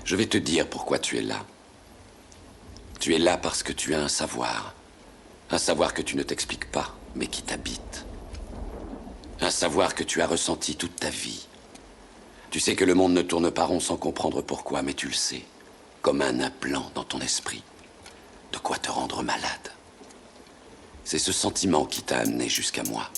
Je vais te dire pourquoi tu es là. Tu es là parce que tu as un savoir. Un savoir que tu ne t'expliques pas, mais qui t'habite. Un savoir que tu as ressenti toute ta vie. Tu sais que le monde ne tourne pas rond sans comprendre pourquoi, mais tu le sais. Comme un implant dans ton esprit. De quoi te rendre malade. C'est ce sentiment qui t'a amené jusqu'à moi.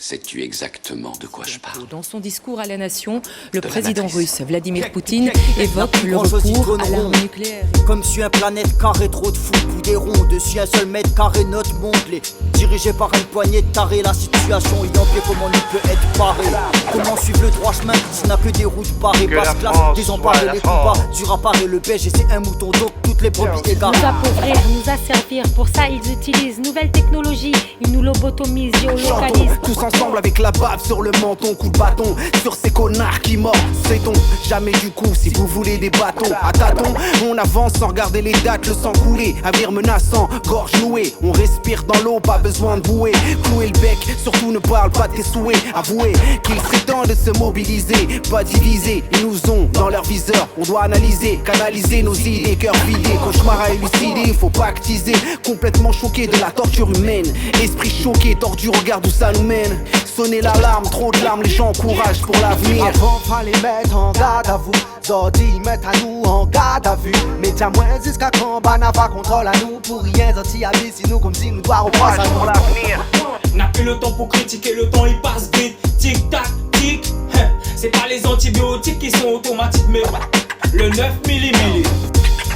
Sais-tu exactement de quoi je parle? Dans son discours à la nation, le président russe Vladimir Poutine évoque le recours à l'arme nucléaire. Comme sur un planète carré, trop de fous, des ronds, dessus un seul mètre carré, notre monde les dirigé par une poignée de tarés, la situation est en pied, comment on peut être paré? Comment suivre le droit chemin s'il n'a que des routes barrées? Basse classe, désemparés, les coups bas, dur à parer, le beige et c'est un mouton, donc toutes les brebis égarées. Nous appauvrir, nous asservir, pour ça ils utilisent nouvelles technologies, ils nous lobotomisent, géolocalisent. Tous ensemble avec la bave sur le menton, coup de bâton sur ces connards qui mordent, sait-on jamais du coup si vous voulez des bâtons à tâtons, on avance sans regarder les dates, le sang couler, avenir menaçant, gorge nouée, on respire dans l'eau, pas besoin de bouer, clouer le bec, surtout ne parle pas de tes souhaits, avouez qu'il serait temps de se mobiliser, pas diviser, ils nous ont dans leur viseur, on doit analyser, canaliser nos idées, cœur vidé, cauchemar à élucider, faut pas actiser, complètement choqué de la torture humaine, esprit choqué, tordu, regarde où ça nous mène. Sonner l'alarme, trop de larmes, les gens encouragent pour l'avenir. Avant fallait mettre en garde à vous, Zodi mettre à nous en garde à vue. Mais tiens moins jusqu'à quand bah n'a pas contrôle à nous. Pour rien Zodi habille si nous comme si nous doit reprendre pour l'avenir. N'a plus le temps pour critiquer, le temps il passe vite. Tic tac tic, c'est pas les antibiotiques qui sont automatiques mais le 9 mm.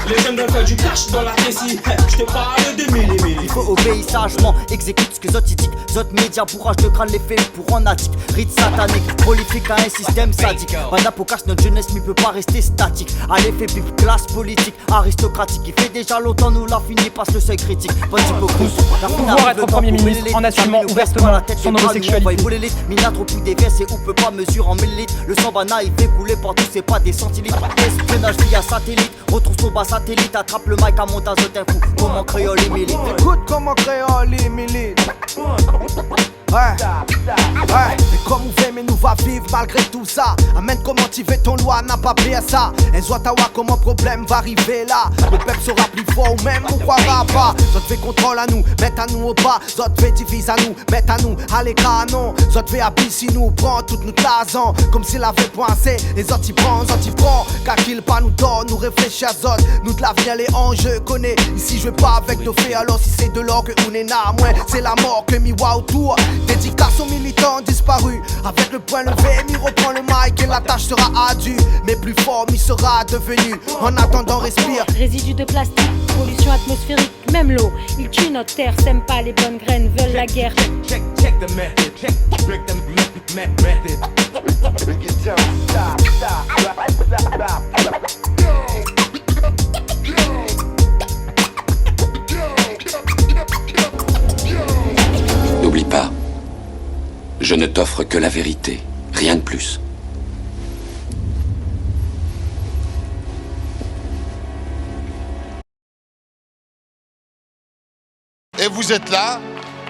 Les jeunes veulent faire du cash dans la tessie. Je te parle de millimètres. Il faut obéir sagement, exécute ce que Zot dit. Zot média, bourrage de crâne, les faits pour en addict. Rite satanique, prolifique à un système sadique. Banapocache, notre jeunesse ne peut pas rester statique. À l'effet bip, classe politique, aristocratique. Il fait déjà longtemps, nous l'a fini, passe le seuil critique. Pas d'hypocrisie. Pouvoir être Premier ministre en assumant ouvertement son homosexualité. Mina trop plus des verses et où peut pas mesurer en millilitres. Le sang banal, il fait couler partout, c'est pas des centilitres. Espionnage via satellite, retrouve son bas satellite, attrape le mic à montage de un coup. Comment créole les milites? Écoute comment créole les milites. Ouais, mais comme on fait, mais nous va vivre malgré tout ça. Amène comment tu veux ton loi, n'a pas payé ça. Et Zotawa, comment problème va arriver là. Le peuple sera plus fort ou même on croira pas. Zot fait contrôle à nous, mettre à nous au bas. Zot fait divise à nous, mettre à nous à l'écart non. Zot fait abysse nous, prend toute notre l'argent. Comme s'il avait poincé, les autres y prend, car qu'il pas nous donne, nous réfléchit à Zot. Nous de l'avenir, les enjeux connaît. Ici je vais pas avec nos faits, alors si c'est de l'or que on est là, moins c'est la mort que mi wa autour. Dédicace aux militants disparus. Avec le point levé, mi reprend le mic et la tâche sera ardue. Mais plus fort, mi sera devenu. En attendant, respire. Résidus de plastique, pollution atmosphérique, même l'eau. Ils tuent notre terre, s'aiment pas les bonnes graines, veulent la guerre. Check the method, check the method. N'oublie pas, je ne t'offre que la vérité, rien de plus. Et vous êtes là,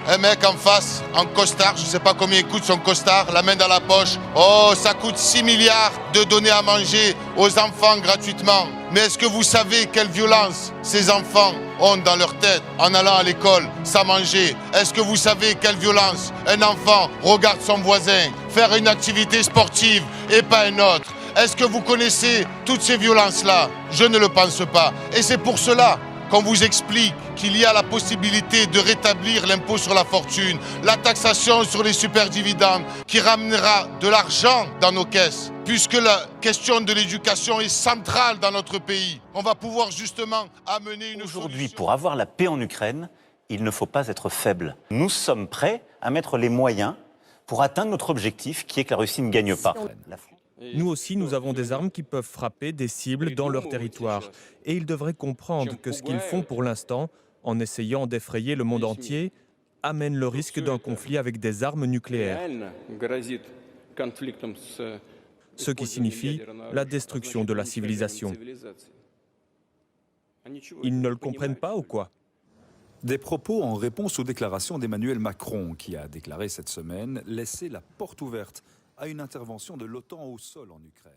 un mec en face, en costard, je sais pas combien il coûte son costard, la main dans la poche. Oh, ça coûte 6 milliards de donner à manger aux enfants gratuitement. Mais est-ce que vous savez quelle violence ces enfants ont dans leur tête en allant à l'école sans manger? Est-ce que vous savez quelle violence un enfant regarde son voisin faire une activité sportive et pas un autre? Est-ce que vous connaissez toutes ces violences-là? Je ne le pense pas. Et c'est pour cela qu'on vous explique qu'il y a la possibilité de rétablir l'impôt sur la fortune, la taxation sur les superdividendes, qui ramènera de l'argent dans nos caisses. Puisque la question de l'éducation est centrale dans notre pays, on va pouvoir justement amener une Aujourd'hui, solution. pour avoir la paix en Ukraine, il ne faut pas être faible. Nous sommes prêts à mettre les moyens pour atteindre notre objectif, qui est que la Russie ne gagne pas. Nous aussi, nous avons des armes qui peuvent frapper des cibles dans leur territoire. Et ils devraient comprendre que ce qu'ils font pour l'instant, en essayant d'effrayer le monde entier, amène le risque d'un conflit avec des armes nucléaires. Ce qui signifie la destruction de la civilisation. Ils ne le comprennent pas ou quoi? Des propos en réponse aux déclarations d'Emmanuel Macron, qui a déclaré cette semaine laisser la porte ouverte à une intervention de l'OTAN au sol en Ukraine.